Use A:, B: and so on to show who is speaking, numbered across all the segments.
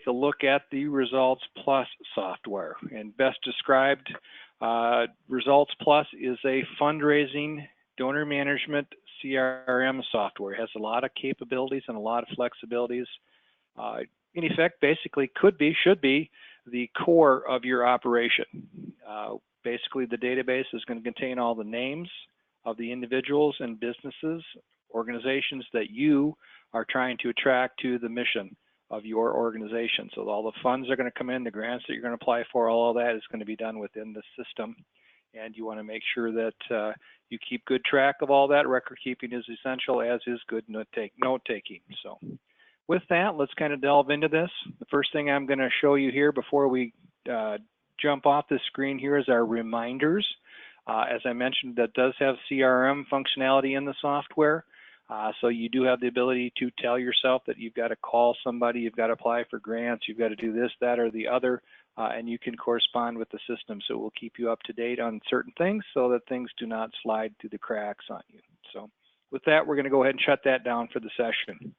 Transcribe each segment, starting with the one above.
A: a look at the ResultsPlus software. And best described, ResultsPlus is a fundraising donor management CRM software. It has a lot of capabilities and a lot of flexibilities. In effect, basically should be the core of your operation. Basically, the database is going to contain all the names of the individuals and businesses, organizations that you are trying to attract to the mission of your organization. So all the funds are going to come in, the grants that you're going to apply for, all of that is going to be done within the system. And you want to make sure that you keep good track of all that. Record keeping is essential, as is good note-taking. So with that, let's kind of delve into this. The first thing I'm going to show you here before we jump off the screen here is our reminders. As I mentioned, that does have CRM functionality in the software. So you do have the ability to tell yourself that you've got to call somebody, you've got to apply for grants, you've got to do this, that, or the other, and you can correspond with the system. So it will keep you up to date on certain things so that things do not slide through the cracks on you. So with that, we're going to go ahead and shut that down for the session.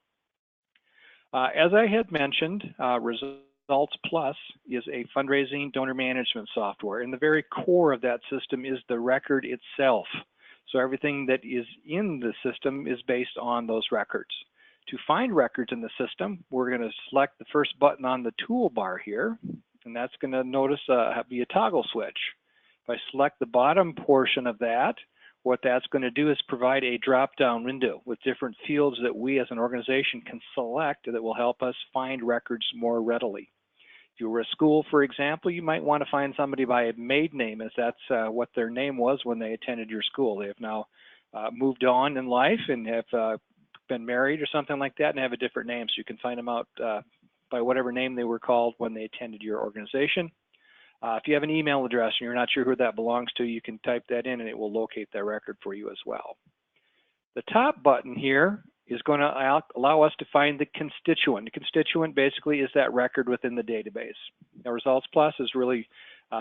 A: As I had mentioned, ResultsPlus is a fundraising donor management software, and the very core of that system is the record itself. So everything that is in the system is based on those records. To find records in the system, we're going to select the first button on the toolbar here, and that's going to notice be a toggle switch. If I select the bottom portion of that, what that's going to do is provide a drop-down window with different fields that we as an organization can select that will help us find records more readily. If you were a school, for example, you might want to find somebody by a maiden name, as that's what their name was when they attended your school. They have now moved on in life and have been married or something like that and have a different name. So you can find them out by whatever name they were called when they attended your organization. If you have an email address and you're not sure who that belongs to, you can type that in and it will locate that record for you as well. The top button here is going to allow us to find the constituent. The constituent basically is that record within the database. Now, ResultsPlus is really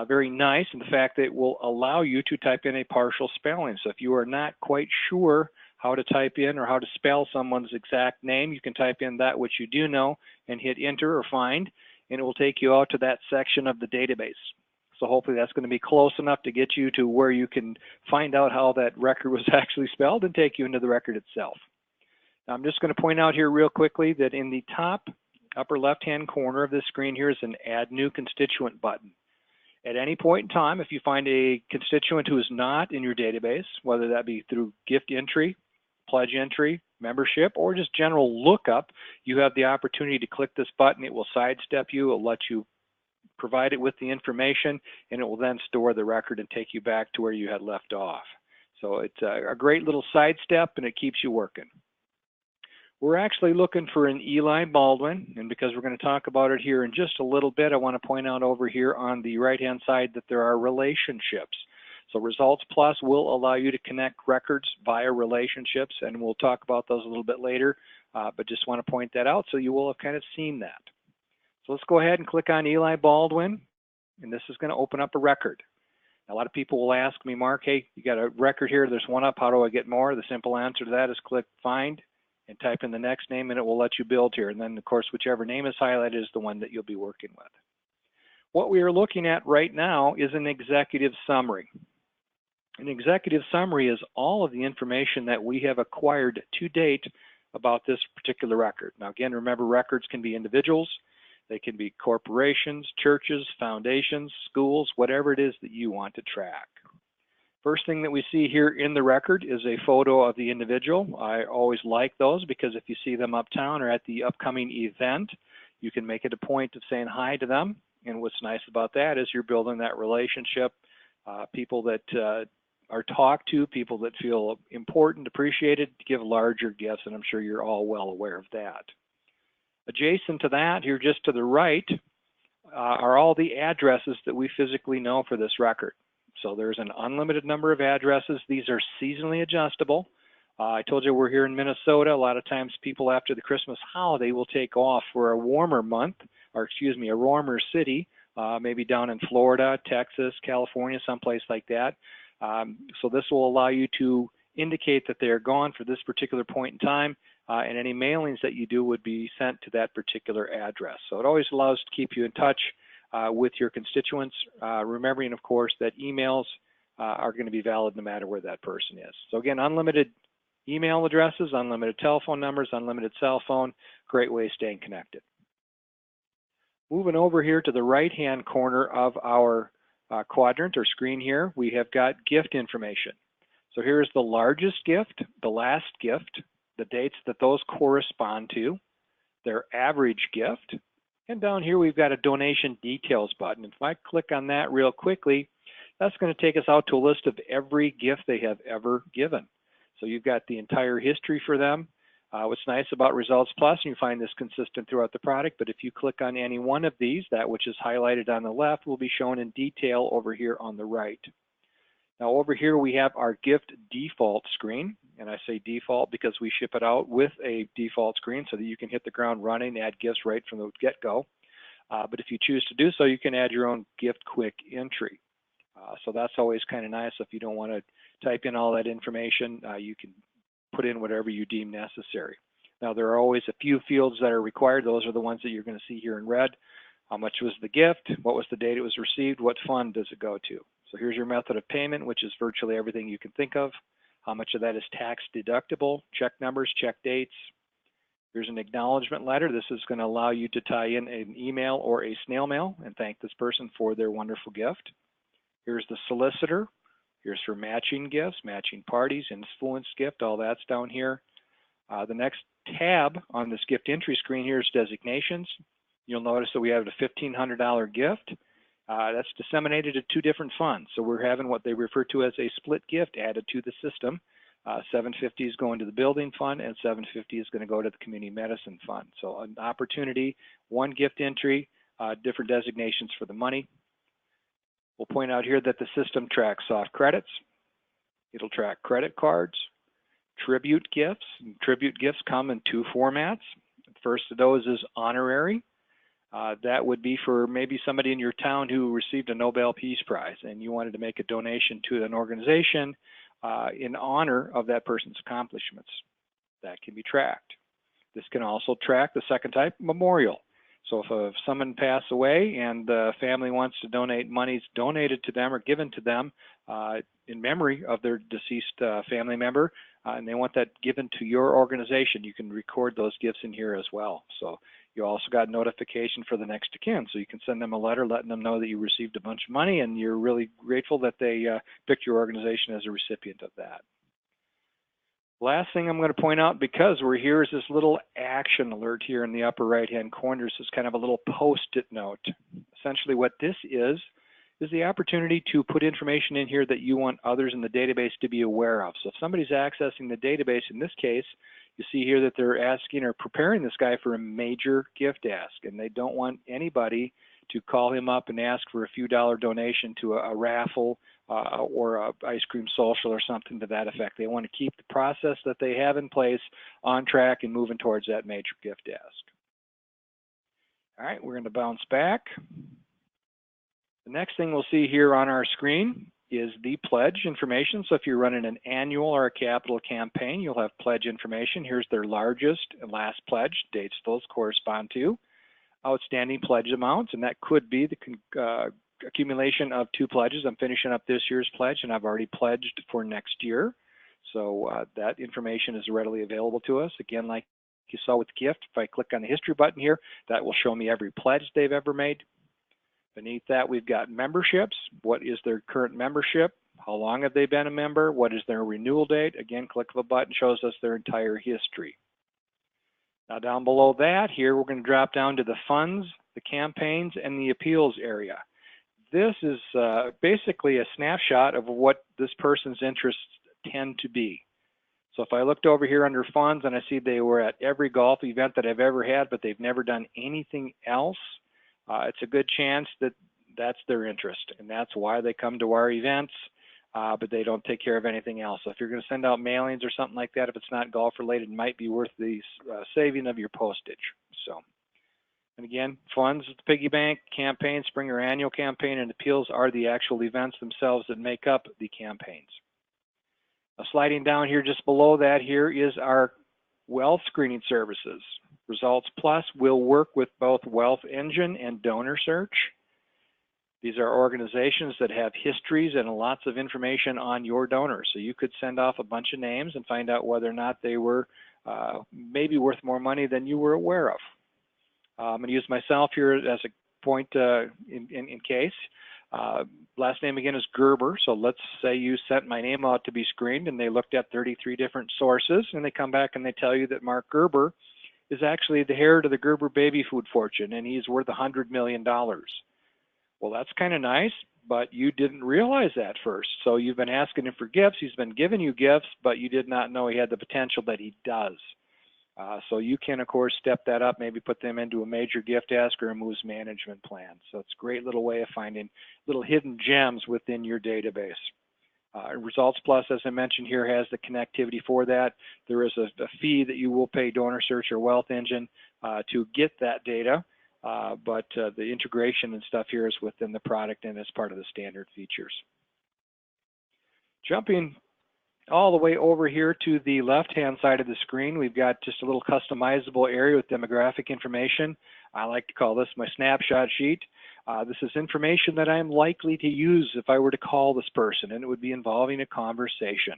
A: very nice in the fact that it will allow you to type in a partial spelling. So if you are not quite sure how to type in or how to spell someone's exact name, you can type in that which you do know and hit enter or find, and it will take you out to that section of the database. So hopefully that's going to be close enough to get you to where you can find out how that record was actually spelled and take you into the record itself. Now, I'm just going to point out here real quickly that in the top upper left-hand corner of this screen here is an Add New Constituent button. At any point in time, if you find a constituent who is not in your database, whether that be through gift entry, pledge entry, membership, or just general lookup, you have the opportunity to click this button. It will sidestep you. It will let you provide it with the information, and it will then store the record and take you back to where you had left off. So it's a great little sidestep, and it keeps you working. We're actually looking for an Eli Baldwin, and because we're going to talk about it here in just a little bit, I want to point out over here on the right-hand side that there are relationships. So ResultsPlus will allow you to connect records via relationships, and we'll talk about those a little bit later, but just want to point that out so you will have kind of seen that. So let's go ahead and click on Eli Baldwin, and this is going to open up a record. A lot of people will ask me, Mark, hey, you got a record here, there's one up, how do I get more? The simple answer to that is click Find and type in the next name, and it will let you build here. And then, of course, whichever name is highlighted is the one that you'll be working with. What we are looking at right now is an executive summary. An executive summary is all of the information that we have acquired to date about this particular record. Now, again, remember, records can be individuals, they can be corporations, churches, foundations, schools, whatever it is that you want to track. First thing that we see here in the record is a photo of the individual. I always like those because if you see them uptown or at the upcoming event, you can make it a point of saying hi to them. And what's nice about that is you're building that relationship, people that are talked to, people that feel important, appreciated, give larger gifts, and I'm sure you're all well aware of that. Adjacent to that, here just to the right, are all the addresses that we physically know for this record. So there's an unlimited number of addresses. These are seasonally adjustable. I told you we're here in Minnesota. A lot of times people after the Christmas holiday will take off for a warmer month, or excuse me, a warmer city, maybe down in Florida, Texas, California, someplace like that. So this will allow you to indicate that they are gone for this particular point in time. and any mailings that you do would be sent to that particular address. So it always allows to keep you in touch with your constituents, remembering, of course, that emails are going to be valid no matter where that person is. So again, unlimited email addresses, unlimited telephone numbers, unlimited cell phone, great way of staying connected. Moving over here to the right-hand corner of our quadrant or screen here, we have got gift information. So here's the largest gift, the last gift, the dates that those correspond to, their average gift, and down here we've got a donation details button. If I click on that real quickly, that's going to take us out to a list of every gift they have ever given. So you've got the entire history for them. What's nice about ResultsPlus, and you find this consistent throughout the product, but if you click on any one of these, that which is highlighted on the left will be shown in detail over here on the right. Now over here we have our gift default screen, and I say default because we ship it out with a default screen so that you can hit the ground running, add gifts right from the get-go. But if you choose to do so, you can add your own gift quick entry. So that's always kind of nice. If you don't want to type in all that information, you can put in whatever you deem necessary. Now there are always a few fields that are required. Those are the ones that you're going to see here in red. How much was the gift? What was the date it was received? What fund does it go to? So here's your method of payment, which is virtually everything you can think of. How much of that is tax deductible? Check numbers, check dates. Here's an acknowledgement letter. This is going to allow you to tie in an email or a snail mail and thank this person for their wonderful gift. Here's the solicitor. Here's for matching gifts, matching parties, influence gift, all that's down here. The next tab on this gift entry screen here is designations. You'll notice that we have a $1,500 gift. That's disseminated to 2 different funds. So we're having what they refer to as a split gift added to the system. $750 is going to the building fund and $750 is going to go to the community medicine fund. So an opportunity, 1 gift entry, different designations for the money. We'll point out here that the system tracks soft credits. It'll track credit cards, tribute gifts. Tribute gifts come in 2 formats. The first of those is honorary. That would be for maybe somebody in your town who received a Nobel Peace Prize and you wanted to make a donation to an organization in honor of that person's accomplishments. That can be tracked. This can also track the second type, memorial. So if someone passed away and the family wants to donate monies donated to them or given to them in memory of their deceased family member, and they want that given to your organization, you can record those gifts in here as well. So you also got notification for the next of kin. So you can send them a letter letting them know that you received a bunch of money and you're really grateful that they picked your organization as a recipient of that. Last thing I'm going to point out, because we're here, is this little action alert here in the upper right-hand corner. This is kind of a little post-it note. Essentially what this is the opportunity to put information in here that you want others in the database to be aware of. So if somebody's accessing the database, in this case, you see here that they're asking or preparing this guy for a major gift ask, and they don't want anybody to call him up and ask for a few dollar donation to a raffle or a ice cream social or something to that effect. They want to keep the process that they have in place on track and moving towards that major gift ask. All right, we're going to bounce back. The next thing we'll see here on our screen is the pledge information. So if you're running an annual or a capital campaign, you'll have pledge information. Here's their largest and last pledge, dates those correspond to, outstanding pledge amounts, and that could be the accumulation of 2 pledges. I'm finishing up this year's pledge and I've already pledged for next year. So that information is readily available to us. Again, like you saw with the gift, if I click on the history button here, that will show me every pledge they've ever made. Beneath that, we've got memberships. What is their current membership? How long have they been a member? What is their renewal date? Again, click of a button shows us their entire history. Now down below that, here we're going to drop down to the funds, the campaigns, and the appeals area. This is basically a snapshot of what this person's interests tend to be. So if I looked over here under funds and I see they were at every golf event that I've ever had, but they've never done anything else, it's a good chance that that's their interest, and that's why they come to our events, but they don't take care of anything else. So if you're going to send out mailings or something like that, if it's not golf related, it might be worth the saving of your postage. So, and again, funds, the piggy bank, campaign, spring or annual campaign, and appeals are the actual events themselves that make up the campaigns. Now, sliding down here just below that here is our Wealth screening services. ResultsPlus will work with both Wealth Engine and Donor Search. These are organizations that have histories and lots of information on your donors. So you could send off a bunch of names and find out whether or not they were maybe worth more money than you were aware of. I'm going to use myself here as a point in case. Last name again is Gerber. So let's say you sent my name out to be screened and they looked at 33 different sources and they come back and they tell you that Mark Gerber is actually the heir to the Gerber baby food fortune and he's worth $100 million. Well, that's kind of nice, but you didn't realize that first. So you've been asking him for gifts. He's been giving you gifts, but you did not know he had the potential that he does. So you can, of course, step that up, maybe put them into a major gift ask or a moves management plan. So it's a great little way of finding little hidden gems within your database. ResultsPlus, as I mentioned here, has the connectivity for that. There is a fee that you will pay Donor Search or Wealth Engine to get that data, but the integration and stuff here is within the product and as part of the standard features. Jumping all the way over here to the left-hand side of the screen, we've got just a little customizable area with demographic information. I like to call this my snapshot sheet. This is information that I'm likely to use if I were to call this person, and it would be involving a conversation.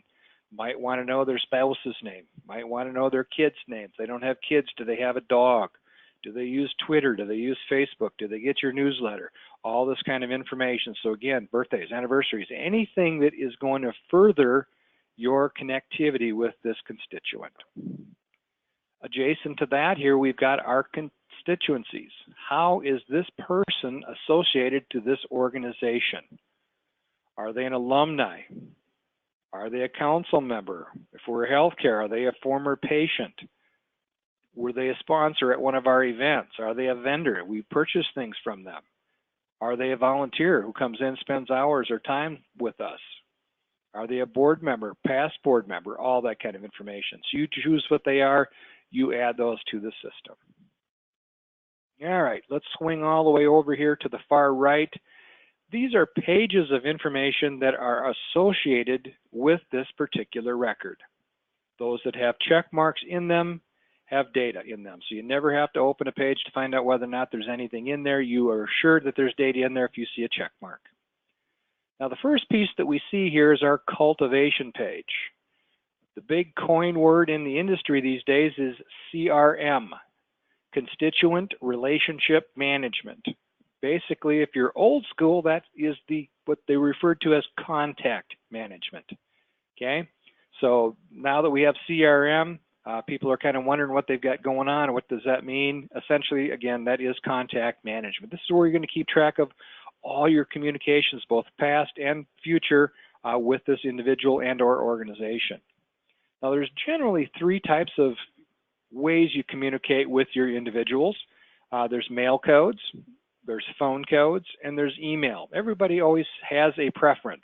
A: Might want to know their spouse's name. Might want to know their kids' names. They don't have kids. Do they have a dog? Do they use Twitter? Do they use Facebook? Do they get your newsletter? All this kind of information. So again, birthdays, anniversaries, anything that is going to further your connectivity with this constituent. Adjacent to that, here we've got our constituencies. How is this person associated to this organization? Are they an alumni? Are they a council member? If we're healthcare, are they a former patient? Were they a sponsor at one of our events? Are they a vendor? We purchase things from them. Are they a volunteer who comes in, spends hours or time with us? Are they a board member, past board member, all that kind of information. So you choose what they are, you add those to the system. All right, let's swing all the way over here to the far right. These are pages of information that are associated with this particular record. Those that have check marks in them have data in them. So you never have to open a page to find out whether or not there's anything in there. You are assured that there's data in there if you see a check mark. Now the first piece that we see here is our cultivation page. The big coin word in the industry these days is CRM, Constituent Relationship Management. Basically, if you're old school, that is what they refer to as contact management. Okay, so now that we have CRM, people are kind of wondering what they've got going on. What does that mean? Essentially, again, that is contact management. This is where you're going to keep track of all your communications, both past and future, with this individual and or organization. Now, there's generally three types of ways you communicate with your individuals. There's mail codes, there's phone codes, and there's email. Everybody always has a preference.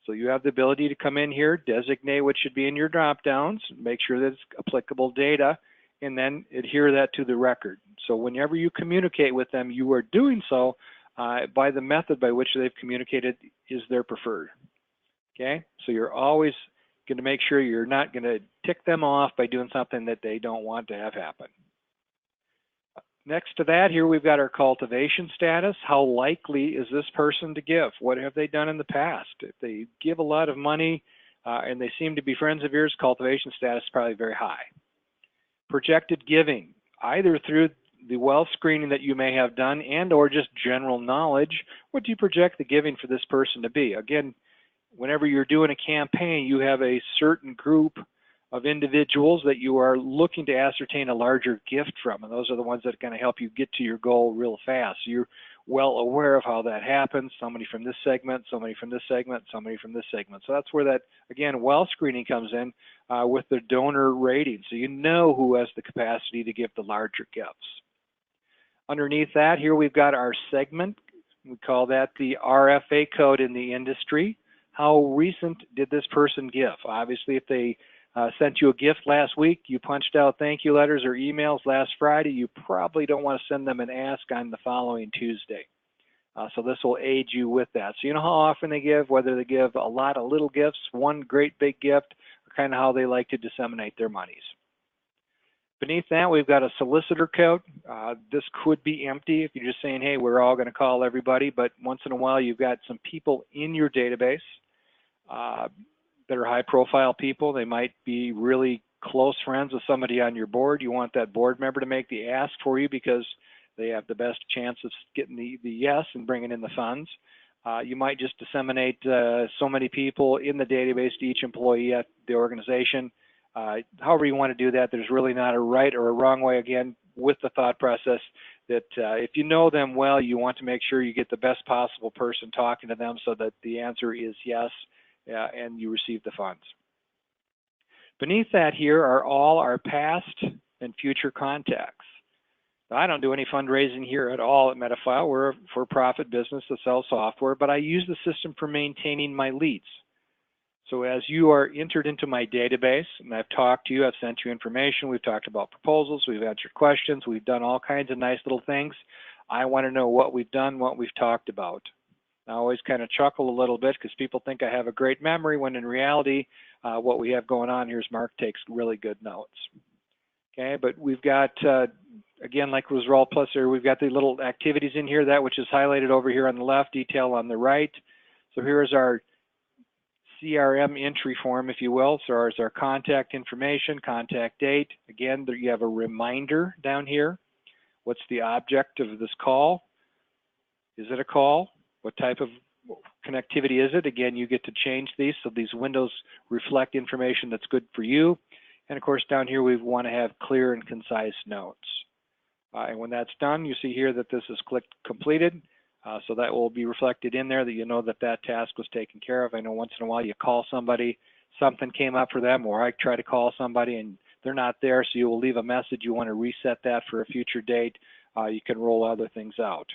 A: So you have the ability to come in here, designate what should be in your drop downs, make sure that it's applicable data, and then adhere that to the record. So whenever you communicate with them, you are doing so by the method by which they've communicated is their preferred. Okay, so you're always going to make sure you're not going to tick them off by doing something that they don't want to have happen. Next to that, here we've got our cultivation status. How likely is this person to give? What have they done in the past? If they give a lot of money and they seem to be friends of yours, cultivation status is probably very high. Projected giving, either through the wealth screening that you may have done and or just general knowledge, what do you project the giving for this person to be? Again, whenever you're doing a campaign, you have a certain group of individuals that you are looking to ascertain a larger gift from, and those are the ones that are going to help you get to your goal real fast. So you're well aware of how that happens. Somebody from this segment, somebody from this segment, somebody from this segment. So that's where that, again, wealth screening comes in with the donor rating. So you know who has the capacity to give the larger gifts. Underneath that, here we've got our segment. We call that the RFA code in the industry. How recent did this person give? Obviously, if they sent you a gift last week, you punched out thank you letters or emails last Friday, you probably don't want to send them an ask on the following Tuesday. So this will aid you with that. So you know how often they give, whether they give a lot of little gifts, one great big gift, or kind of how they like to disseminate their monies. Beneath that, we've got a solicitor code. This could be empty if you're just saying, hey, we're all going to call everybody, but once in a while you've got some people in your database that are high-profile people. They might be really close friends with somebody on your board. You want that board member to make the ask for you because they have the best chance of getting the yes and bringing in the funds. You might just disseminate so many people in the database to each employee at the organization. However you want to do that, there's really not a right or a wrong way, again, with the thought process that if you know them well, you want to make sure you get the best possible person talking to them so that the answer is yes, and you receive the funds. Beneath that here are all our past and future contacts. Now, I don't do any fundraising here at all at Metafile. We're a for-profit business that sells software, but I use the system for maintaining my leads. So as you are entered into my database, and I've talked to you, I've sent you information, we've talked about proposals, we've answered questions, we've done all kinds of nice little things. I want to know what we've done, what we've talked about. I always kind of chuckle a little bit because people think I have a great memory when in reality, what we have going on here is Mark takes really good notes. Okay, but we've got, again, like ResultsPlus here, we've got the little activities in here, that which is highlighted over here on the left, detail on the right. So here's our CRM entry form, if you will. So there's our contact information, contact date. Again, there you have a reminder down here. What's the object of this call? Is it a call? What type of connectivity is it? Again, you get to change these, so these windows reflect information that's good for you. And of course, down here we want to have clear and concise notes. And when that's done, you see here that this is clicked completed. So that will be reflected in there that you know that that task was taken care of. I know once in a while you call somebody, something came up for them, or I try to call somebody and they're not there, so you will leave a message. You want to reset that for a future date. You can roll other things out.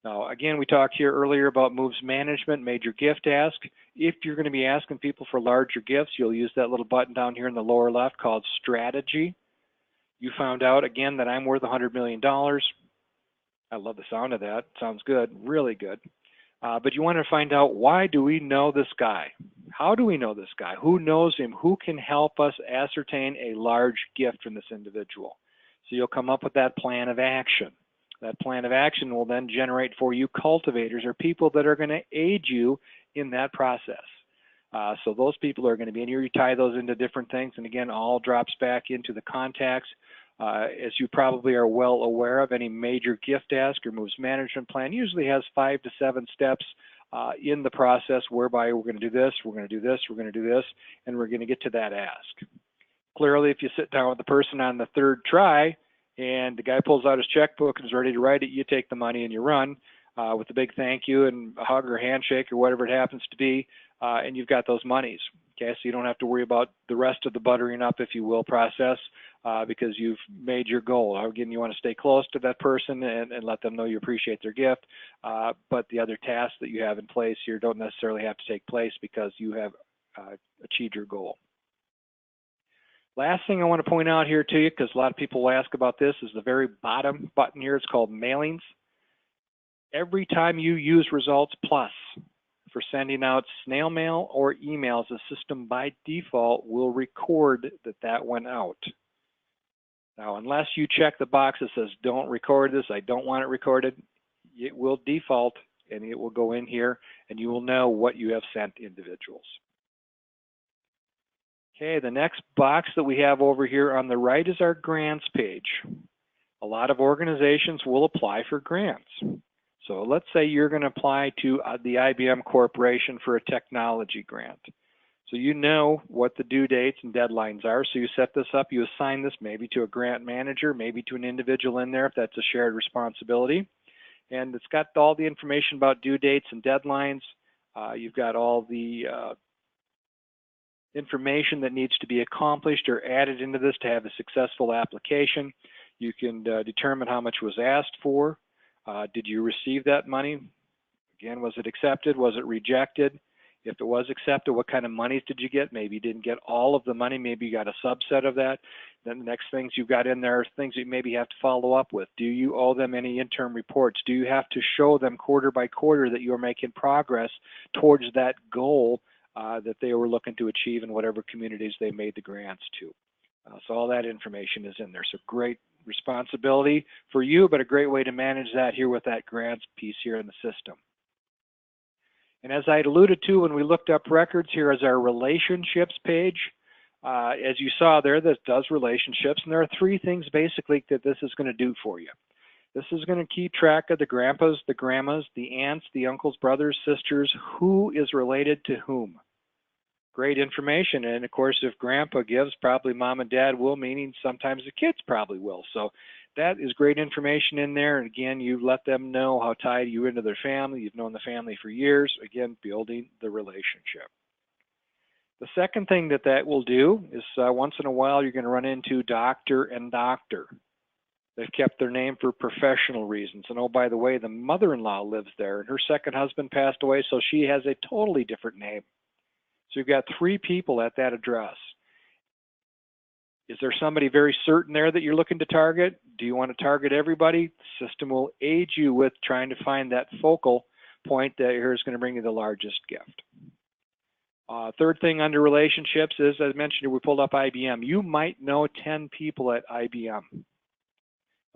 A: Now, again, we talked here earlier about moves management, major gift ask. If you're going to be asking people for larger gifts, you'll use that little button down here in the lower left called strategy. You found out, again, that I'm worth $100 million. I love the sound of that. It sounds good, really good. But you want to find out, why do we know this guy? How do we know this guy? Who knows him? Who can help us ascertain a large gift from this individual? So you'll come up with that plan of action. That plan of action will then generate for you cultivators or people that are going to aid you in that process. So those people are going to be in here. You tie those into different things, and again, all drops back into the contacts. As you probably are well aware of, any major gift ask or moves management plan usually has 5 to 7 steps in the process whereby we're going to do this, we're going to do this, we're going to do this, and we're going to get to that ask. Clearly, if you sit down with the person on the 3rd try and the guy pulls out his checkbook and is ready to write it, you take the money and you run with a big thank you and a hug or a handshake or whatever it happens to be, and you've got those monies. Okay, so you don't have to worry about the rest of the buttering up, if you will, process because you've made your goal. Again, you want to stay close to that person and let them know you appreciate their gift, but the other tasks that you have in place here don't necessarily have to take place because you have achieved your goal. Last thing I want to point out here to you, because a lot of people will ask about this, is the very bottom button here. It's called mailings. Every time you use ResultsPlus for sending out snail mail or emails, the system by default will record that that went out. Now, unless you check the box that says don't record this, I don't want it recorded, it will default and it will go in here and you will know what you have sent individuals. Okay, the next box that we have over here on the right is our grants page. A lot of organizations will apply for grants. So let's say you're going to apply to the IBM Corporation for a technology grant. So you know what the due dates and deadlines are. So you set this up, you assign this maybe to a grant manager, maybe to an individual in there if that's a shared responsibility. And it's got all the information about due dates and deadlines. You've got all the information that needs to be accomplished or added into this to have a successful application. You can determine how much was asked for. Did you receive that money? Again, was it accepted? Was it rejected? If it was accepted, what kind of monies did you get? Maybe you didn't get all of the money. Maybe you got a subset of that. Then the next things you've got in there are things that you maybe have to follow up with. Do you owe them any interim reports? Do you have to show them quarter by quarter that you're making progress towards that goal that they were looking to achieve in whatever communities they made the grants to? So all that information is in there. So great responsibility for you, but a great way to manage that here with that grants piece here in the system. And as I had alluded to when we looked up records, here is our relationships page. As you saw there, this does relationships, and there are 3 things basically that this is going to do for you. This is going to keep track of the grandpas, the grandmas, the aunts, the uncles, brothers, sisters, who is related to whom. Great information, and of course if grandpa gives, probably mom and dad will, meaning sometimes the kids probably will. So that is great information in there, and again, you let them know how tied you into their family. You've known the family for years. Again, building the relationship. The second thing that will do is once in a while you're going to run into doctor and doctor. They've kept their name for professional reasons. And oh, by the way, the mother-in-law lives there, and her second husband passed away, so she has a totally different name. So you've got 3 people at that address. Is there somebody very certain there that you're looking to target? Do you want to target everybody? The system will aid you with trying to find that focal point that here is going to bring you the largest gift. Third thing under relationships is, as I mentioned, we pulled up IBM. You might know 10 people at IBM. And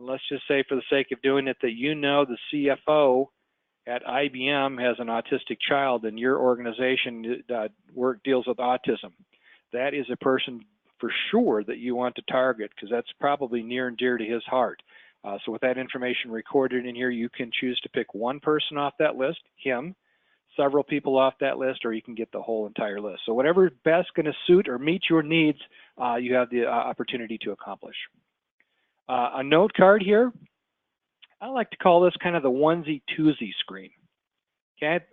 A: let's just say for the sake of doing it that you know the CFO at IBM has an autistic child and your organization deals with autism. That is a person for sure that you want to target because that's probably near and dear to his heart. So with that information recorded in here, you can choose to pick one person off that list, him, several people off that list, or you can get the whole entire list. So whatever best going to suit or meet your needs, you have the opportunity to accomplish. A note card here, I like to call this kind of the onesie-twosie screen. Okay,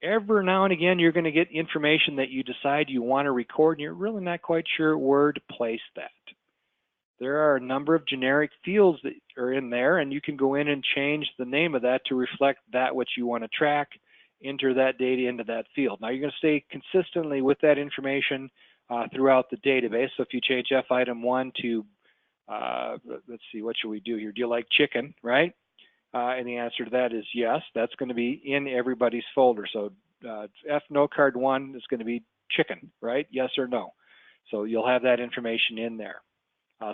A: every now and again you're going to get information that you decide you want to record and you're really not quite sure where to place that. There are a number of generic fields that are in there, and you can go in and change the name of that to reflect that which you want to track, enter that data into that field. Now you're going to stay consistently with that information throughout the database. So if you change F item 1 to, let's see, what should we do here? Do you like chicken, right? And the answer to that is yes. That's going to be in everybody's folder. So F note card 1 is going to be chicken, right? Yes or no. So you'll have that information in there.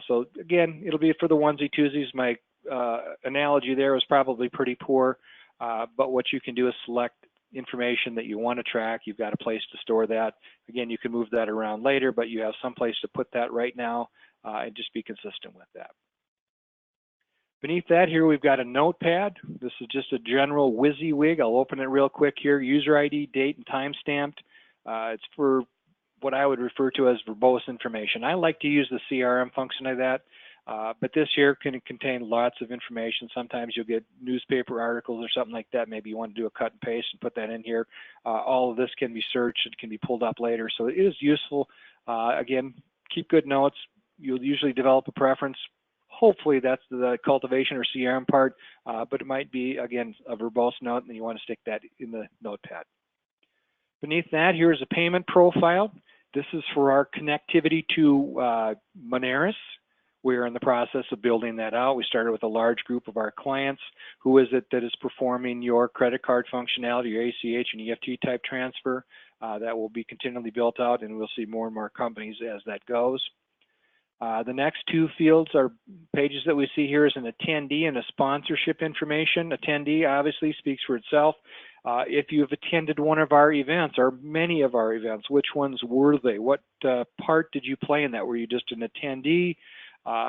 A: So again, it'll be for the onesie-twosies. My analogy there was probably pretty poor, but what you can do is select information that you want to track. You've got a place to store that. Again, you can move that around later, but you have some place to put that right now and just be consistent with that. Beneath that here, we've got a notepad. This is just a general WYSIWYG. I'll open it real quick here. User ID, date, and time stamped. It's for what I would refer to as verbose information. I like to use the CRM function of that, but this here can contain lots of information. Sometimes you'll get newspaper articles or something like that. Maybe you want to do a cut and paste and put that in here. All of this can be searched. It can be pulled up later. So it is useful. Again, keep good notes. You'll usually develop a preference. Hopefully that's the cultivation or CRM part, but it might be, again, a verbose note, and you want to stick that in the notepad. Beneath that, here's a payment profile. This is for our connectivity to Moneris. We're in the process of building that out. We started with a large group of our clients. Who is it that is performing your credit card functionality, your ACH and EFT type transfer? That will be continually built out, and we'll see more and more companies as that goes. The next 2 fields are pages that we see here is an attendee and a sponsorship information. Attendee obviously speaks for itself. If you've attended one of our events or many of our events, which ones were they? What part did you play in that? Were you just an attendee?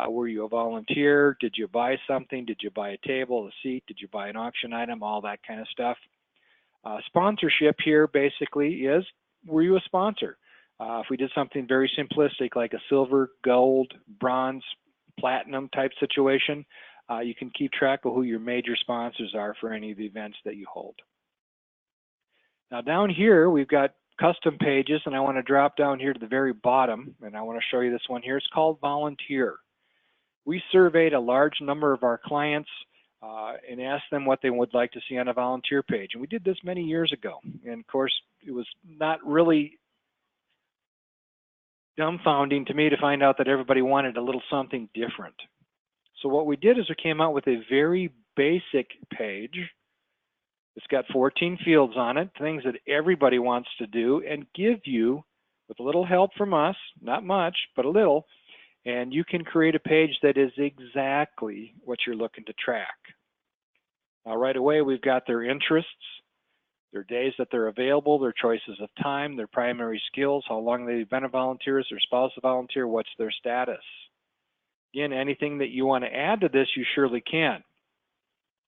A: Were you a volunteer? Did you buy something? Did you buy a table, a seat? Did you buy an auction item? All that kind of stuff. Sponsorship here basically is, were you a sponsor? If we did something very simplistic like a silver, gold, bronze, platinum type situation, you can keep track of who your major sponsors are for any of the events that you hold. Now down here, we've got custom pages, and I want to drop down here to the very bottom, and I want to show you this one here. It's called Volunteer. We surveyed a large number of our clients and asked them what they would like to see on a volunteer page. And we did this many years ago. And of course, it was not really dumbfounding to me to find out that everybody wanted a little something different. So what we did is we came out with a very basic page. It's got 14 fields on it, things that everybody wants to do, and give you, with a little help from us, not much, but a little, And you can create a page that is exactly what you're looking to track. Now, right away, we've got their interests, their days that they're available, their choices of time, their primary skills, how long they've been a volunteer, is their spouse a volunteer, what's their status. Again, anything that you want to add to this, you surely can.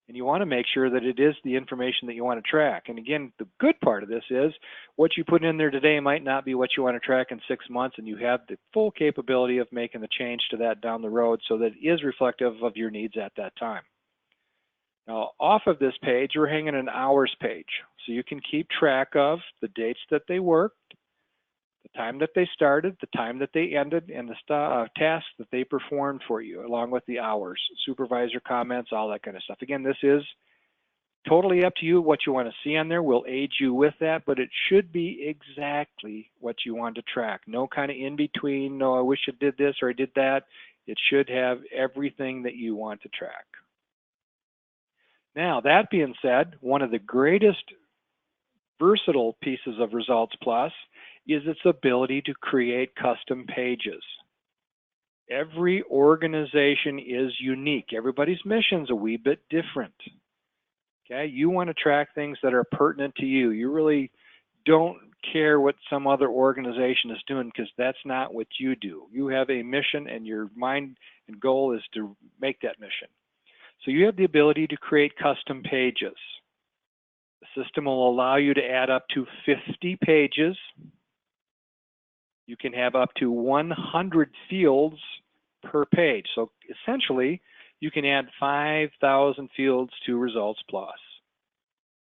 A: And you want to make sure that it is the information that you want to track. And again, the good part of this is what you put in there today might not be what you want to track in 6 months, and you have the full capability of making the change to that down the road so that it is reflective of your needs at that time. Now, off of this page, we're hanging an hours page. So you can keep track of the dates that they worked, the time that they started, the time that they ended, and the tasks that they performed for you, along with the hours, supervisor comments, all that kind of stuff. Again, this is totally up to you what you want to see on there. We'll aid you with that, but it should be exactly what you want to track. No kind of in between, no, I wish I did this or I did that. It should have everything that you want to track. Now, that being said, one of the greatest versatile pieces of ResultsPlus is its ability to create custom pages. Every organization is unique. Everybody's mission is a wee bit different. Okay, you want to track things that are pertinent to you. You really don't care what some other organization is doing because that's not what you do. You have a mission and your mind and goal is to make that mission. So you have the ability to create custom pages. The system will allow you to add up to 50 pages. You can have up to 100 fields per page. So essentially, you can add 5,000 fields to ResultsPlus.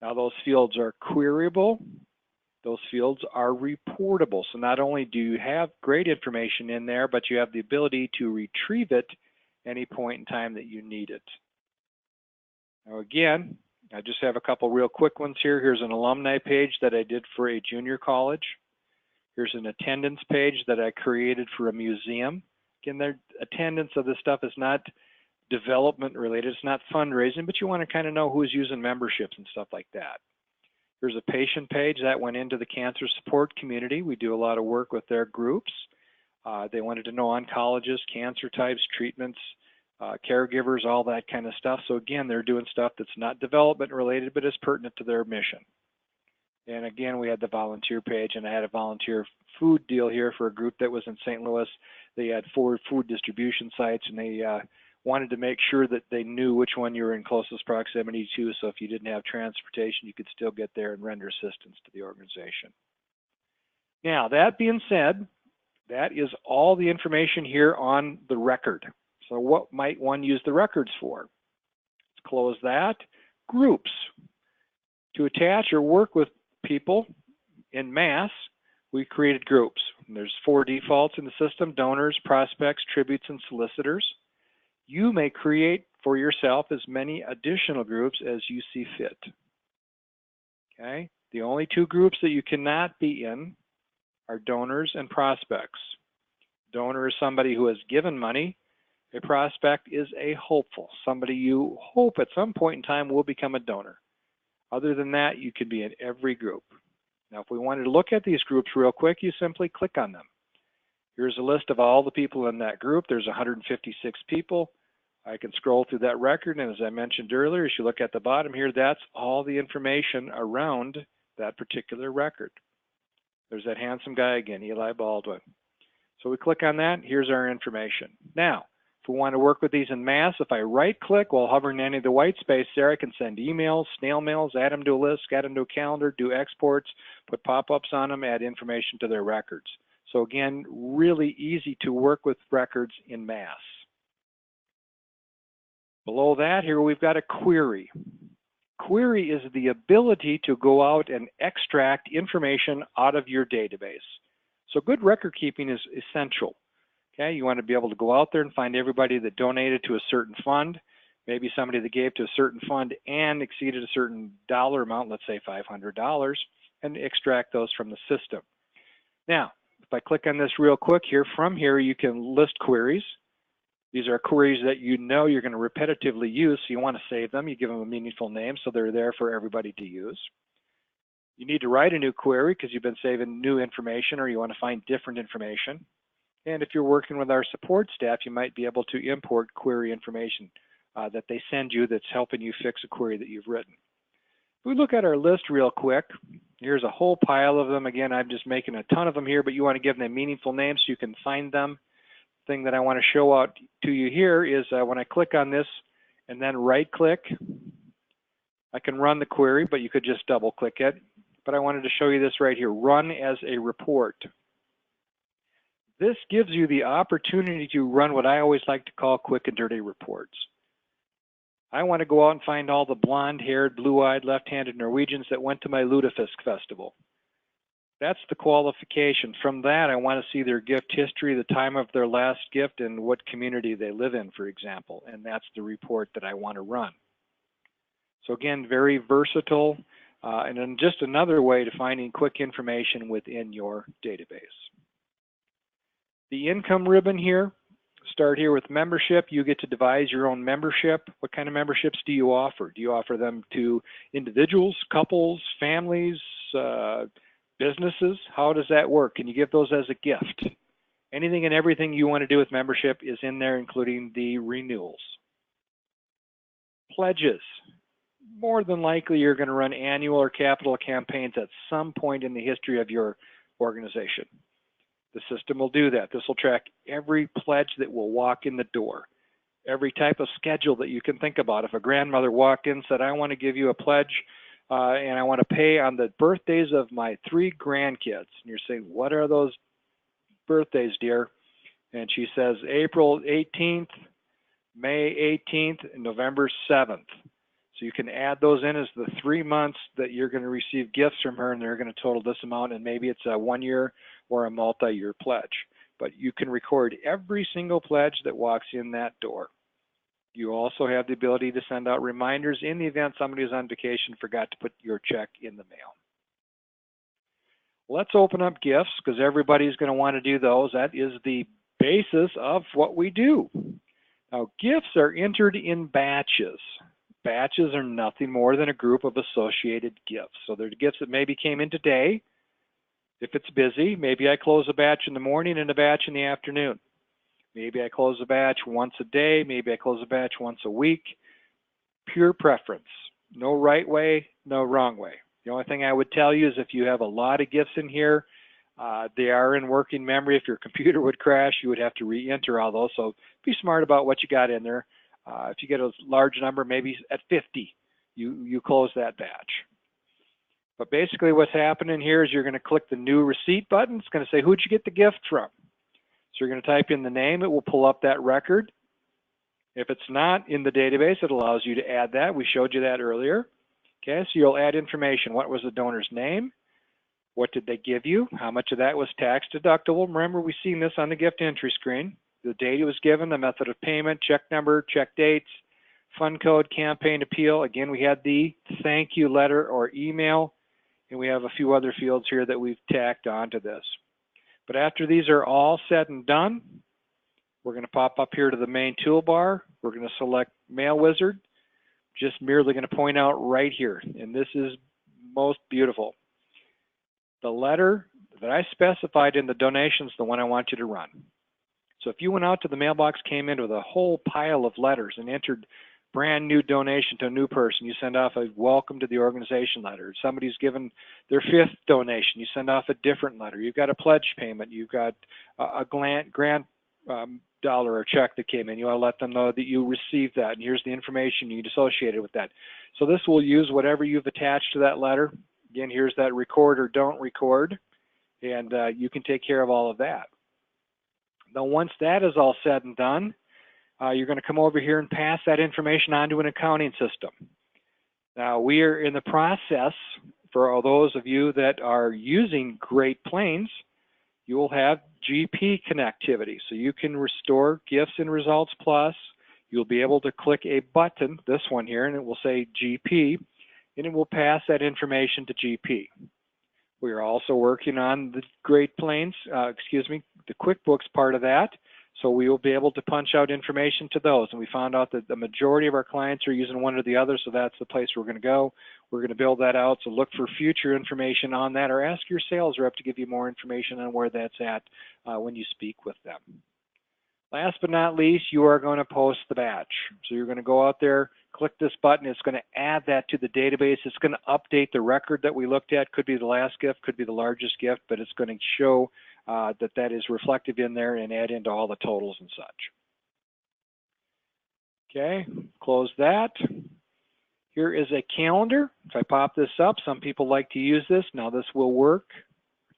A: Now those fields are queryable. Those fields are reportable. So not only do you have great information in there, but you have the ability to retrieve it any point in time that you need it. Now again, I just have a couple real quick ones here. Here's an alumni page that I did for a junior college. Here's an attendance page that I created for a museum. Again, their attendance of this stuff is not development related. It's not fundraising, but you want to kind of know who's using memberships and stuff like that. Here's a patient page that went into the cancer support community. We do a lot of work with their groups. They wanted to know oncologists, cancer types, treatments, caregivers, all that kind of stuff. So again, they're doing stuff that's not development related, but is pertinent to their mission. And again, we had the volunteer page, and I had a volunteer food deal here for a group that was in St. Louis. They had 4 food distribution sites, and they wanted to make sure that they knew which one you were in closest proximity to, so if you didn't have transportation, you could still get there and render assistance to the organization. Now, that being said, that is all the information here on the record. So what might one use the records for? Let's close that. Groups. To attach or work with people in mass, we created groups. And there's 4 defaults in the system: donors, prospects, tributes, and solicitors. You may create for yourself as many additional groups as you see fit. Okay? The only 2 groups that you cannot be in are donors and prospects. Donor is somebody who has given money. A prospect is a hopeful, somebody you hope at some point in time will become a donor. Other than that, you could be in every group. Now, if we wanted to look at these groups real quick, you simply click on them. Here's a list of all the people in that group. There's 156 people. I can scroll through that record, and as I mentioned earlier, as you look at the bottom here, that's all the information around that particular record. There's that handsome guy again, Eli Baldwin. So we click on that. Here's our information. Now, if we want to work with these in mass, if I right-click while hovering any of the white space there, I can send emails, snail mails, add them to a list, add them to a calendar, do exports, put pop-ups on them, add information to their records. So again, really easy to work with records in mass. Below that, here we've got a query. Query is the ability to go out and extract information out of your database. So good record keeping is essential. Okay, you want to be able to go out there and find everybody that donated to a certain fund, maybe somebody that gave to a certain fund and exceeded a certain dollar amount, let's say $500, and extract those from the system. Now, if I click on this real quick here, from here you can list queries. These are queries that you know you're going to repetitively use, so you want to save them. You give them a meaningful name so they're there for everybody to use. You need to write a new query because you've been saving new information or you want to find different information. And if you're working with our support staff, you might be able to import query information that they send you that's helping you fix a query that you've written. If we look at our list real quick, here's a whole pile of them. Again, I'm just making a ton of them here, but you want to give them meaningful names so you can find them. The thing that I want to show out to you here is when I click on this and then right click, I can run the query, but you could just double click it. But I wanted to show you this right here, run as a report. This gives you the opportunity to run what I always like to call quick and dirty reports. I want to go out and find all the blonde-haired, blue-eyed, left-handed Norwegians that went to my Lutefisk festival. That's the qualification. From that, I want to see their gift history, the time of their last gift, and what community they live in, for example. And that's the report that I want to run. So again, very versatile, and then just another way to finding quick information within your database. The income ribbon here, start here with membership. You get to devise your own membership. What kind of memberships do you offer? Do you offer them to individuals, couples, families, businesses? How does that work? Can you give those as a gift? Anything and everything you want to do with membership is in there, including the renewals. Pledges. More than likely, you're going to run annual or capital campaigns at some point in the history of your organization. The system will do that. This will track every pledge that will walk in the door, every type of schedule that you can think about. If a grandmother walked in and said, I want to give you a pledge and I want to pay on the birthdays of my 3 grandkids. And you're saying, what are those birthdays, dear? And she says, April 18th, May 18th, and November 7th. So you can add those in as the 3 months that you're going to receive gifts from her, and they're going to total this amount, and maybe it's a 1-year or a multi-year pledge. But you can record every single pledge that walks in that door. You also have the ability to send out reminders in the event somebody who's on vacation forgot to put your check in the mail. Let's open up gifts, because everybody's going to want to do those. That is the basis of what we do. Now, gifts are entered in batches. Batches are nothing more than a group of associated gifts. So they're gifts that maybe came in today. If it's busy, maybe I close a batch in the morning and a batch in the afternoon. Maybe I close a batch once a day. Maybe I close a batch once a week. Pure preference. No right way, no wrong way. The only thing I would tell you is if you have a lot of gifts in here, they are in working memory. If your computer would crash, you would have to re-enter all those. So be smart about what you got in there. If you get a large number, maybe at 50, you close that batch. But basically what's happening here is you're going to click the new receipt button. It's going to say, who'd you get the gift from? So you're going to type in the name. It will pull up that record. If it's not in the database, it allows you to add that. We showed you that earlier. Okay, so you'll add information. What was the donor's name? What did they give you? How much of that was tax deductible? Remember, we've seen this on the gift entry screen. The date it was given, the method of payment, check number, check dates, fund code, campaign appeal. Again, we had the thank you letter or email, and we have a few other fields here that we've tacked onto this. But after these are all said and done, we're going to pop up here to the main toolbar. We're going to select Mail Wizard. Just merely going to point out right here, and this is most beautiful. The letter that I specified in the donations, the one I want you to run. So if you went out to the mailbox, came in with a whole pile of letters and entered brand new donation to a new person, you send off a welcome to the organization letter. Somebody's given their 5th donation, you send off a different letter. You've got a pledge payment, you've got a grant dollar or check that came in. You want to let them know that you received that, and here's the information you associated with that. So this will use whatever you've attached to that letter. Again, here's that record or don't record, and you can take care of all of that. Now, once that is all said and done, you're going to come over here and pass that information onto an accounting system. Now, we are in the process, for all those of you that are using Great Plains, you will have GP connectivity. So you can restore gifts in ResultsPlus. You'll be able to click a button, this one here, and it will say GP, and it will pass that information to GP. We are also working on the Great Plains, the QuickBooks part of that. So we will be able to punch out information to those. And we found out that the majority of our clients are using one or the other, so that's the place we're going to go. We're going to build that out, so look for future information on that, or ask your sales rep to give you more information on where that's at when you speak with them. Last but not least, you are going to post the batch. So you're going to go out there, click this button. It's going to add that to the database. It's going to update the record that we looked at. Could be the last gift, could be the largest gift, but it's going to show that is reflective in there and add into all the totals and such. Okay, close that. Here is a calendar. If I pop this up, some people like to use this. Now this will work.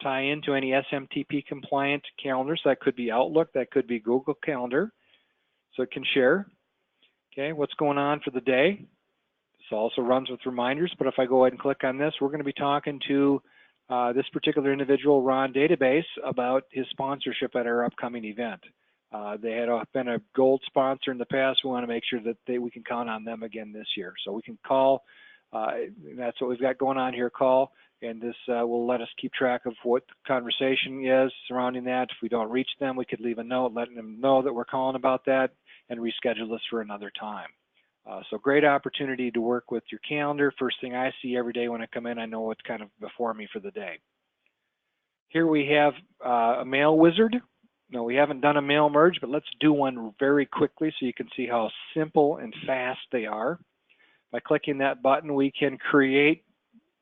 A: Tie into any SMTP compliant calendars. That could be Outlook, that could be Google Calendar. So it can share. Okay, what's going on for the day? This also runs with reminders, but if I go ahead and click on this, we're going to be talking to this particular individual, Ron Database, about his sponsorship at our upcoming event. They had been a gold sponsor in the past. We want to make sure that we can count on them again this year. So we can call, that's what we've got going on here, call, and this will let us keep track of what the conversation is surrounding that. If we don't reach them, we could leave a note letting them know that we're calling about that and reschedule this for another time. So great opportunity to work with your calendar. First thing I see every day when I come in, I know what's kind of before me for the day. Here we have a mail wizard. No, we haven't done a mail merge, but let's do one very quickly so you can see how simple and fast they are. By clicking that button, we can create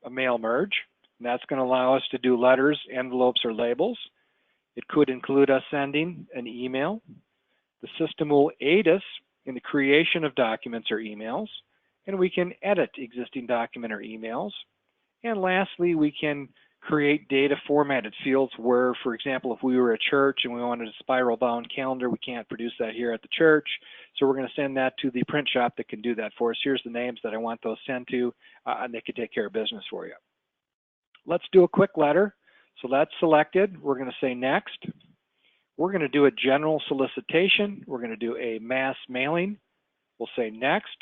A: a mail merge, and that's going to allow us to do letters, envelopes, or labels. It could include us sending an email. The system will aid us in the creation of documents or emails, and we can edit existing document or emails. And lastly, we can create data formatted fields where, for example, if we were a church and we wanted a spiral bound calendar, we can't produce that here at the church. So we're going to send that to the print shop that can do that for us. Here's the names that I want those sent to, and they can take care of business for you. Let's do a quick letter. So that's selected. We're going to say next. We're going to do a general solicitation. We're going to do a mass mailing. We'll say next.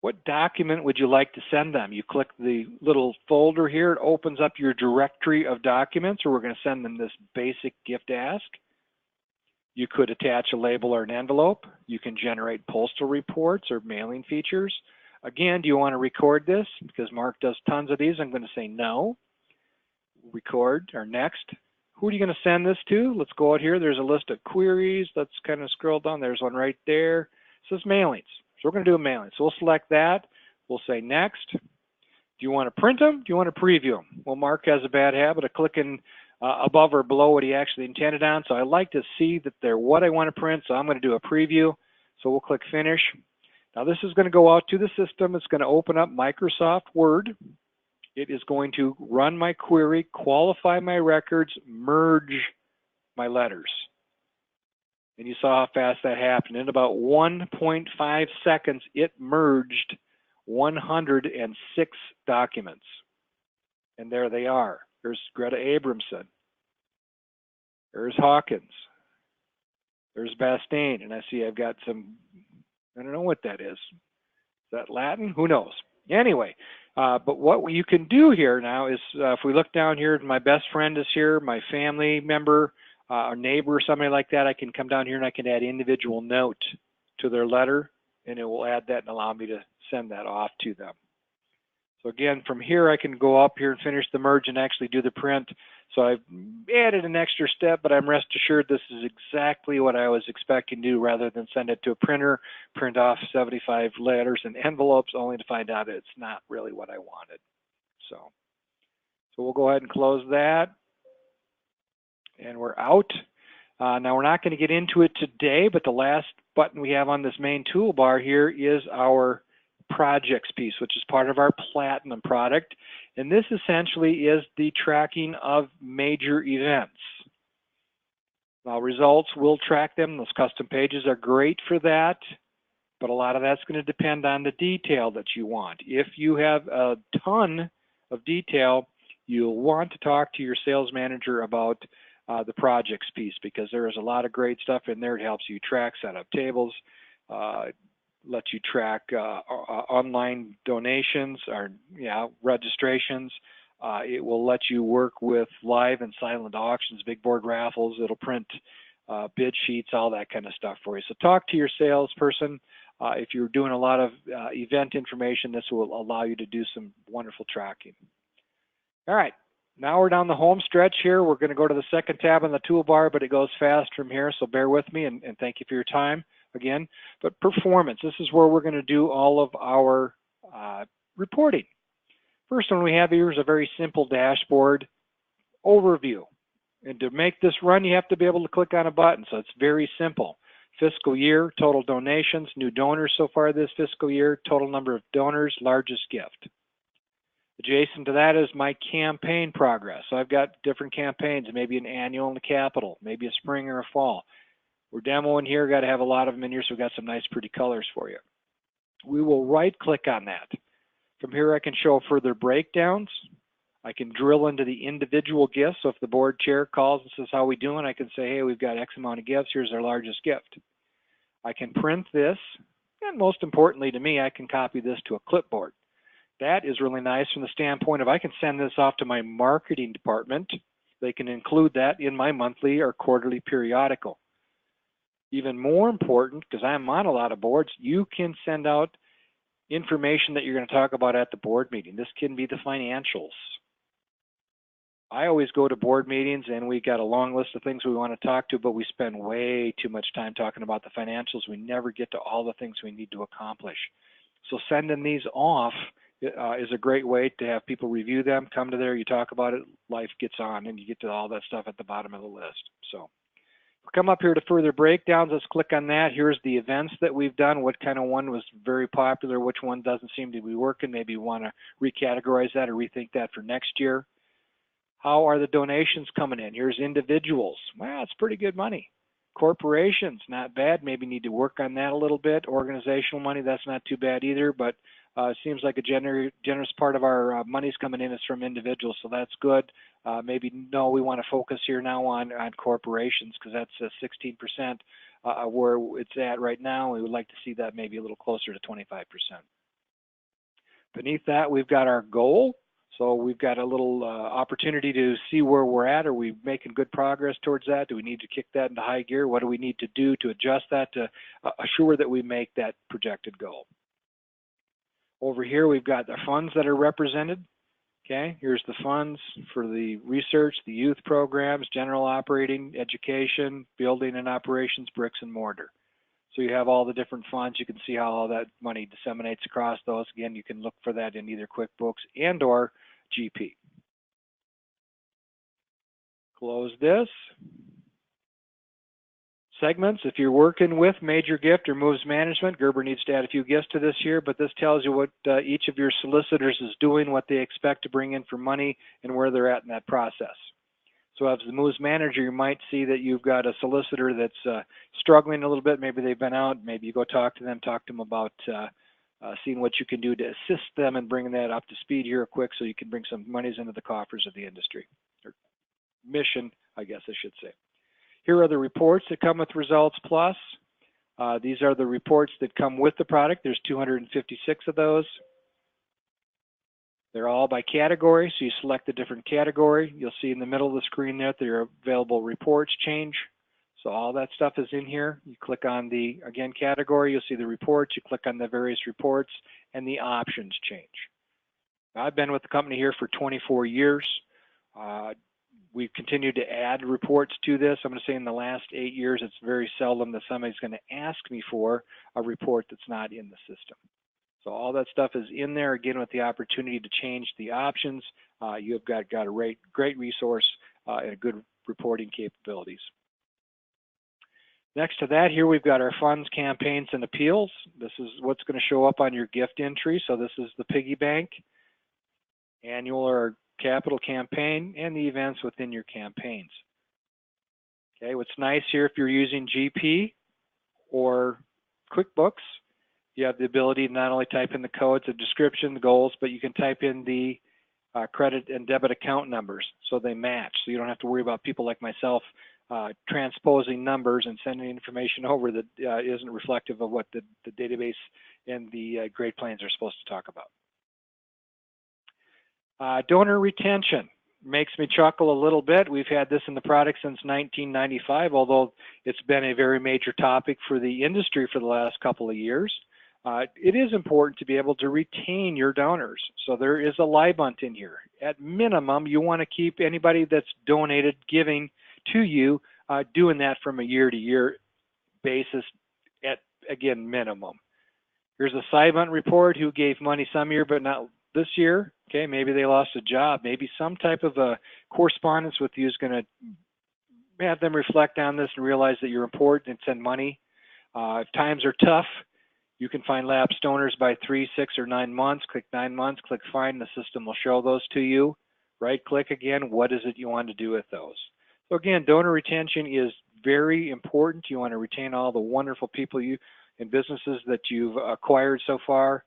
A: What document would you like to send them? You click the little folder here. It opens up your directory of documents, or we're going to send them this basic gift ask. You could attach a label or an envelope. You can generate postal reports or mailing features. Again, do you want to record this? Because Mark does tons of these. I'm going to say no. Record or next. Who are you going to send this to? Let's go out here. There's a list of queries. Let's kind of scroll down. There's one right there. It says mailings. So we're going to do a mailing. So we'll select that. We'll say next. Do you want to print them? Do you want to preview them? Well, Mark has a bad habit of clicking above or below what he actually intended on. So I like to see that they're what I want to print. So I'm going to do a preview. So we'll click finish. Now this is going to go out to the system. It's going to open up Microsoft Word. It is going to run my query, qualify my records, merge my letters. And you saw how fast that happened. In about 1.5 seconds, it merged 106 documents. And there they are. There's Greta Abramson. There's Hawkins. There's Bastain. And I see I've got some, I don't know what that is. Is that Latin? Who knows? Anyway, but what you can do here now is, if we look down here, my best friend is here, my family member, or neighbor or somebody like that, I can come down here and I can add individual note to their letter, and it will add that and allow me to send that off to them. So again, from here I can go up here and finish the merge and actually do the print. So I've added an extra step, but I'm rest assured this is exactly what I was expecting to do, rather than send it to a printer, print off 75 letters and envelopes, only to find out it's not really what I wanted. So we'll go ahead and close that. And we're out. Now we're not going to get into it today, but the last button we have on this main toolbar here is our projects piece, which is part of our Platinum product. And this essentially is the tracking of major events. Now Results will track them. Those custom pages are great for that, but a lot of that's going to depend on the detail that you want. If you have a ton of detail, you'll want to talk to your sales manager about the projects piece, because there is a lot of great stuff in there. It helps you track, set up tables, lets you track online donations or registrations. It will let you work with live and silent auctions, big board raffles. It'll print bid sheets, all that kind of stuff for you. So talk to your salesperson. If you're doing a lot of event information, this will allow you to do some wonderful tracking. All right, now we're down the home stretch here. We're going to go to the second tab on the toolbar, but it goes fast from here, so bear with me, and thank you for your time again. But performance, this is where we're going to do all of our reporting. First one we have here is a very simple dashboard overview. And to make this run, you have to be able to click on a button, so it's very simple. Fiscal year, total donations, new donors so far this fiscal year, total number of donors, largest gift. Adjacent to that is my campaign progress. So I've got different campaigns, maybe an annual in the capital, maybe a spring or a fall. We're demoing here, got to have a lot of them in here, so we've got some nice pretty colors for you. We will right click on that. From here I can show further breakdowns. I can drill into the individual gifts. So if the board chair calls and says, how are we doing? I can say, hey, we've got X amount of gifts. Here's our largest gift. I can print this. And most importantly to me, I can copy this to a clipboard. That is really nice from the standpoint of I can send this off to my marketing department. They can include that in my monthly or quarterly periodical. Even more important, because I'm on a lot of boards, you can send out information that you're going to talk about at the board meeting. This can be the financials. I always go to board meetings and we got a long list of things we want to talk to, but we spend way too much time talking about the financials. We never get to all the things we need to accomplish. So sending these off is a great way to have people review them, come to there, you talk about it, life gets on, and you get to all that stuff at the bottom of the list. So we'll come up here to further breakdowns. Let's click on that. Here's the events that we've done. What kind of one was very popular? Which one doesn't seem to be working? Maybe you want to recategorize that or rethink that for next year. How are the donations coming in? Here's individuals. Well, it's pretty good money. Corporations, not bad. Maybe need to work on that a little bit. Organizational money, that's not too bad either, but it seems like a generous part of our money's coming in is from individuals, so that's good. Maybe no, we want to focus here now on corporations because that's 16% where it's at right now. We would like to see that maybe a little closer to 25%. Beneath that, we've got our goal. So we've got a little opportunity to see where we're at. Are we making good progress towards that? Do we need to kick that into high gear? What do we need to do to adjust that to assure that we make that projected goal? Over here, we've got the funds that are represented. Okay, here's the funds for the research, the youth programs, general operating, education, building and operations, bricks and mortar. So you have all the different funds. You can see how all that money disseminates across those. Again, you can look for that in either QuickBooks and or GP. Close this. Segments, if you're working with major gift or moves management, Gerber needs to add a few gifts to this here, but this tells you what each of your solicitors is doing, what they expect to bring in for money, and where they're at in that process. So as the moves manager, you might see that you've got a solicitor that's struggling a little bit. Maybe they've been out. Maybe you go talk to them about seeing what you can do to assist them and bringing that up to speed here quick so you can bring some monies into the coffers of the industry, or mission, I guess I should say. Here are the reports that come with ResultsPlus. These are the reports that come with the product. There's 256 of those. They're all by category, so you select a different category. You'll see in the middle of the screen there your available reports change. So all that stuff is in here. You click on the, again, category, you'll see the reports. You click on the various reports, and the options change. I've been with the company here for 24 years. We've continued to add reports to this. I'm going to say in the last 8 years, it's very seldom that somebody's going to ask me for a report that's not in the system. So all that stuff is in there, again, with the opportunity to change the options. You've got a great resource and good reporting capabilities. Next to that, here we've got our funds, campaigns, and appeals. This is what's going to show up on your gift entry. So this is the piggy bank, annual or capital campaign, and the events within your campaigns. Okay, what's nice here, if you're using GP or QuickBooks, you have the ability to not only type in the codes, the description, the goals, but you can type in the credit and debit account numbers so they match. So you don't have to worry about people like myself transposing numbers and sending information over that isn't reflective of what the database and the grade planes are supposed to talk about. Donor retention. makes me chuckle a little bit. We've had this in the product since 1995, although it's been a very major topic for the industry for the last couple of years. It is important to be able to retain your donors. So there is a LIBUNT in here. At minimum, you want to keep anybody that's donated, giving to you, doing that from a year-to-year basis at, again, minimum. Here's a LIBUNT report, who gave money some year but not this year. Okay, maybe they lost a job. Maybe some type of a correspondence with you is going to have them reflect on this and realize that you're important and send money. If times are tough, you can find lapsed donors by 3, 6, or 9 months. Click 9 months, click find. The system will show those to you. Right click again. What is it you want to do with those? So again, donor retention is very important. You want to retain all the wonderful people and businesses that you've acquired so far.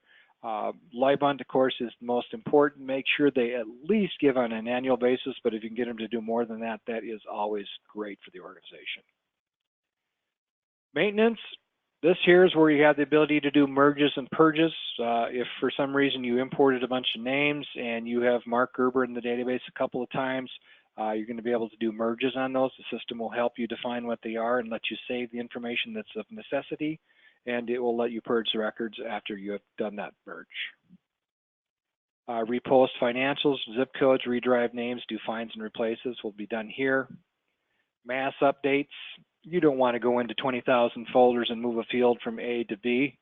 A: LIBUNT, of course, is the most important. Make sure they at least give on an annual basis, but if you can get them to do more than that, that is always great for the organization. Maintenance. This here is where you have the ability to do merges and purges. If for some reason you imported a bunch of names and you have Mark Gerber in the database a couple of times, you're going to be able to do merges on those. The system will help you define what they are and let you save the information that's of necessity, and it will let you purge the records after you have done that merge. Repost financials, zip codes, redrive names, do finds and replaces will be done here. Mass updates. You don't want to go into 20,000 folders and move a field from A to B.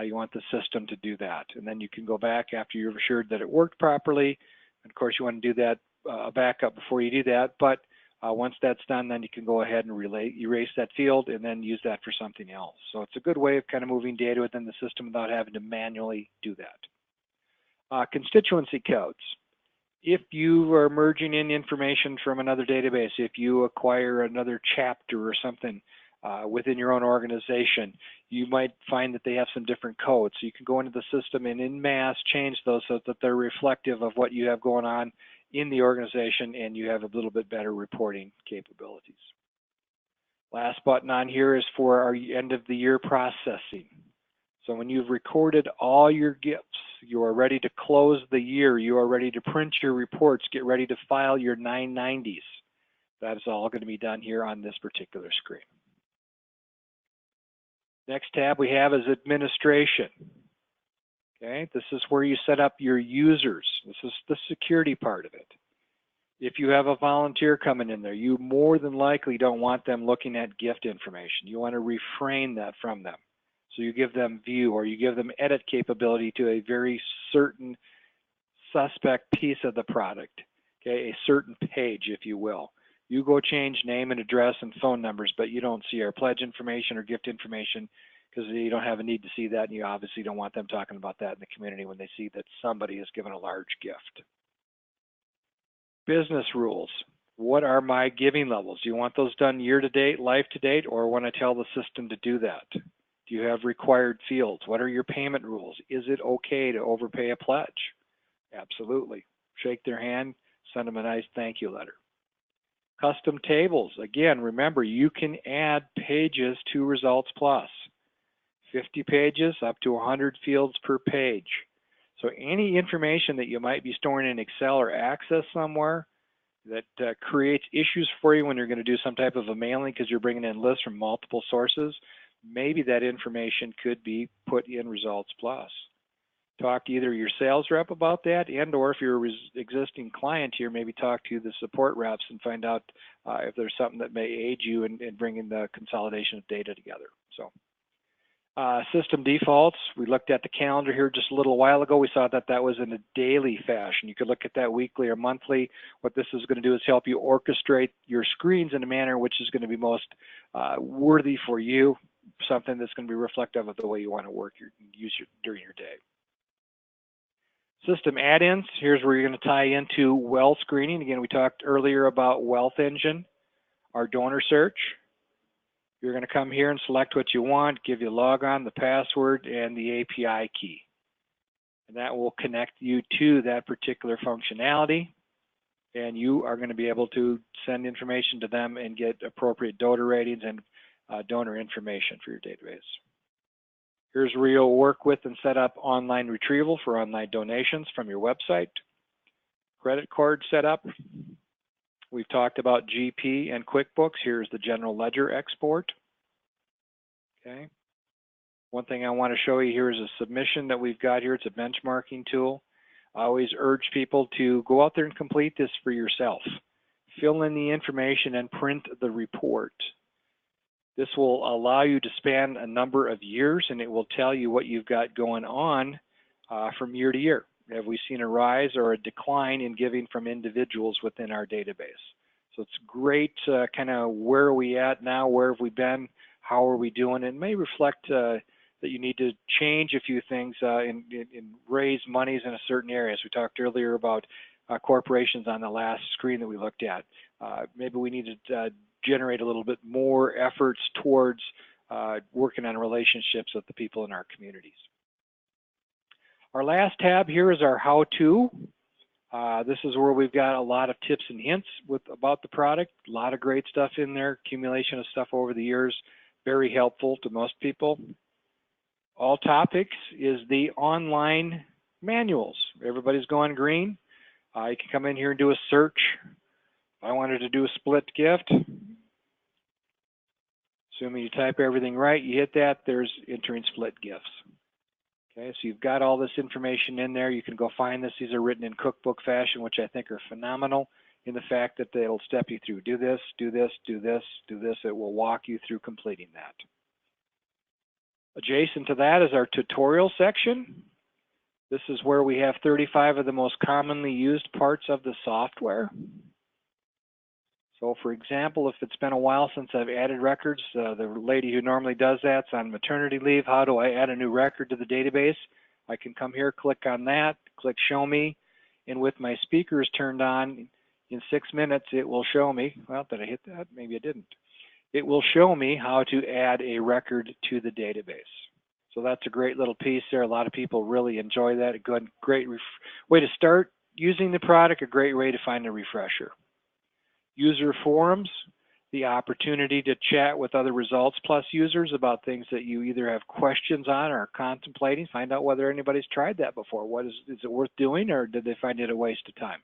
A: You want the system to do that. And then you can go back after you're assured that it worked properly. And of course, you want to do that backup before you do that. But once that's done, then you can go ahead and erase that field and then use that for something else. So it's a good way of kind of moving data within the system without having to manually do that. Constituency codes. If you are merging in information from another database, if you acquire another chapter or something within your own organization, you might find that they have some different codes. So you can go into the system and en masse change those so that they're reflective of what you have going on in the organization, and you have a little bit better reporting capabilities. Last button on here is for our end of the year processing. So when you've recorded all your gifts, you are ready to close the year, you are ready to print your reports, get ready to file your 990s. That is all going to be done here on this particular screen. Next tab we have is administration. Okay, this is where you set up your users. This is the security part of it. If you have a volunteer coming in there, you more than likely don't want them looking at gift information. You want to refrain that from them. So you give them view, or you give them edit capability to a very certain suspect piece of the product, okay, a certain page, if you will. You go change name and address and phone numbers, but you don't see our pledge information or gift information because you don't have a need to see that, and you obviously don't want them talking about that in the community when they see that somebody has given a large gift. Business rules. What are my giving levels? Do you want those done year to date, life to date, or when I tell the system to do that? Do you have required fields? What are your payment rules? Is it okay to overpay a pledge? Absolutely. Shake their hand, send them a nice thank you letter. Custom tables. Again, remember, you can add pages to ResultsPlus. 50 pages, up to 100 fields per page. So any information that you might be storing in Excel or Access somewhere that creates issues for you when you're going to do some type of a mailing because you're bringing in lists from multiple sources, maybe that information could be put in ResultsPlus. Talk to either your sales rep about that, and or if you're an existing client here, maybe talk to the support reps and find out if there's something that may aid you in bringing the consolidation of data together. So, system defaults. We looked at the calendar here just a little while ago. We saw that that was in a daily fashion. You could look at that weekly or monthly. What this is going to do is help you orchestrate your screens in a manner which is going to be most worthy for you, something that's going to be reflective of the way you want to work during your day. System add-ins, here's where you're going to tie into well screening. Again, we talked earlier about Wealth Engine, our donor search. You're going to come here and select what you want, give you log on, the password, and the API key. And that will connect you to that particular functionality. And you are going to be able to send information to them and get appropriate donor ratings and donor information for your database. Here's where you'll work with and set up online retrieval for online donations from your website. Credit card setup. We've talked about GP and QuickBooks. Here's the general ledger export. Okay. One thing I want to show you here is a submission that we've got here. It's a benchmarking tool. I always urge people to go out there and complete this for yourself. Fill in the information and print the report. This will allow you to span a number of years, and it will tell you what you've got going on from year to year. Have we seen a rise or a decline in giving from individuals within our database? So it's great kind of where are we at now, where have we been, how are we doing? It may reflect that you need to change a few things and raise monies in a certain area. As we talked earlier about corporations on the last screen that we looked at. Maybe we need to generate a little bit more efforts towards working on relationships with the people in our communities. Our last tab here is our how-to. This is where we've got a lot of tips and hints about the product. A lot of great stuff in there, accumulation of stuff over the years, very helpful to most people. All topics is the online manuals. Everybody's going green. You can come in here and do a search. If I wanted to do a split gift, assuming you type everything right, you hit that, there's entering split gifts. Okay, so you've got all this information in there. You can go find this. These are written in cookbook fashion, which I think are phenomenal in the fact that they'll step you through. Do this, do this, do this, do this. It will walk you through completing that. Adjacent to that is our tutorial section. This is where we have 35 of the most commonly used parts of the software. So for example, if it's been a while since I've added records, the lady who normally does that's on maternity leave. How do I add a new record to the database? I can come here, click on that, click show me, and with my speakers turned on, in 6 minutes it will show me, well, did I hit that? Maybe I didn't. It will show me how to add a record to the database. So that's a great little piece there. A lot of people really enjoy that. A good, great way to start using the product, a great way to find a refresher. User forums, the opportunity to chat with other ResultsPlus users about things that you either have questions on or are contemplating. Find out whether anybody's tried that before. Is it worth doing, or did they find it a waste of time?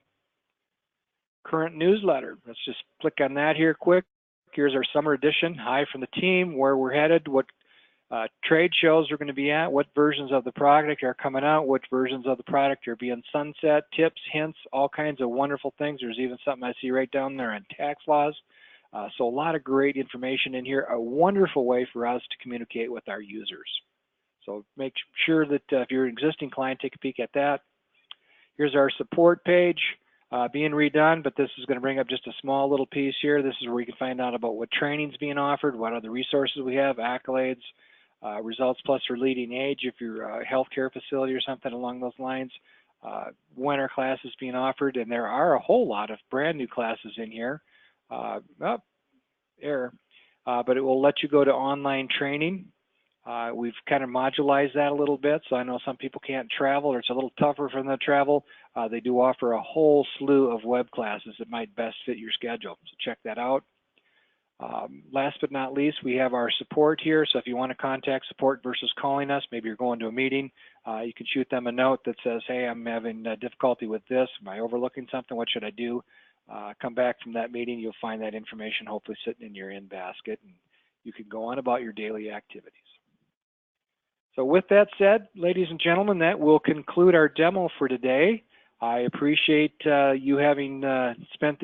A: Current newsletter. Let's just click on that here quick. Here's our summer edition. Hi from the team, where we're headed, what trade shows we're going to be at, what versions of the product are coming out, which versions of the product are being sunset, tips, hints, all kinds of wonderful things. There's even something I see right down there on tax laws. So a lot of great information in here, a wonderful way for us to communicate with our users. So make sure that if you're an existing client, take a peek at that. Here's our support page. Being redone, but this is going to bring up just a small little piece here. This is where you can find out about what training's being offered, what other resources we have, accolades, ResultsPlus for leading age if you're a healthcare facility or something along those lines, when our class is being offered, and there are a whole lot of brand new classes in here. Error. But it will let you go to online training. We've kind of modularized that a little bit, so I know some people can't travel or it's a little tougher for them to travel. They do offer a whole slew of web classes that might best fit your schedule, so check that out. Last but not least, we have our support here, so if you want to contact support versus calling us, maybe you're going to a meeting, you can shoot them a note that says, hey, I'm having difficulty with this, am I overlooking something, what should I do? Come back from that meeting, you'll find that information hopefully sitting in your in basket, and you can go on about your daily activities. So with that said, ladies and gentlemen, that will conclude our demo for today. I appreciate you having spent the